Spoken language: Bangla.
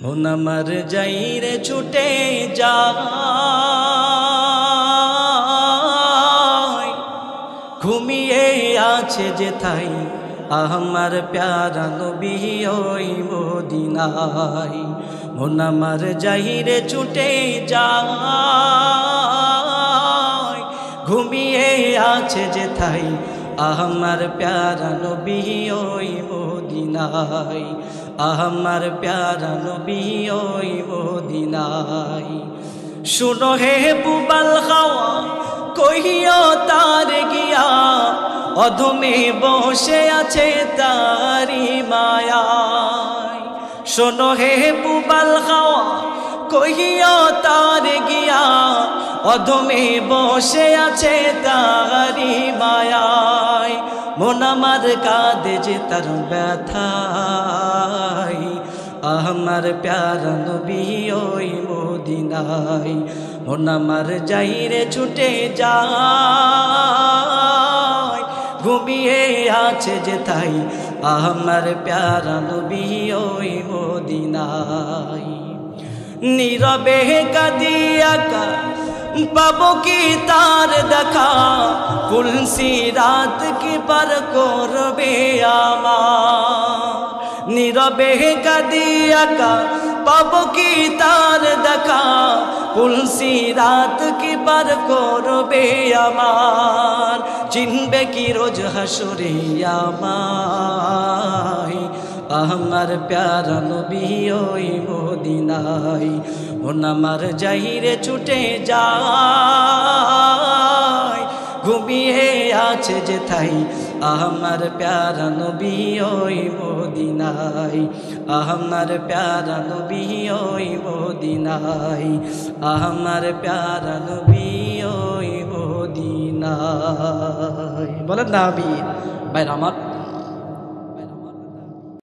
মন আমার যাইরে ছুটে যায়, ঘুমিয়ে আছে যেথায় আমার প্যারা নবী ওই মদিনায়। মন আমার যাইরে ছুটে যায়, ঘুমিয়ে আছে যেথায় আমার প্যারা নবী ওই মদিনায়, আমার প্যারা নবী ওই মদিনায়। শুনো হে বুবাল খাওয়া কহিও তার গিয়া, অধমে বসে আছে তারি মায়ায়। শোনো হে বুবাল খাওয়া কহিও তার গিয়া, অধমে বসে আছে তারি মায়ায়। মন আমার কাঁদে যে তার ব্যথায়, আমার প্যারা নবী ওই মদিনায়। মন আমার যাইরে ছুটে যায়, ঘুমিয়ে আছে যেথায় আমার প্যারা নবী ওই মদিনায়। নীরবে কাঁদিয়া পাবো কি তার দেখা, পুলসি রাত কি পার করবে আমার। নীরবে কাঁদিয়া পাবো কি তার দেখা, পুলসি রাত কি পার করবে আমার। চিনবে কি রোজ হাসরে আমায়, আমার প্যারা নবী ওই মদিনায়। মন আমার যাইরে ছুটে যায়, ঘুমিয়ে আছে যেথায় আমার প্যারা নবী ওই মদিনায়, আমার প্যারা নবী ওই মদিনায়, আমার প্যারা নবী ওই মদিনায়। বলেন না আমিন। ভাই আমার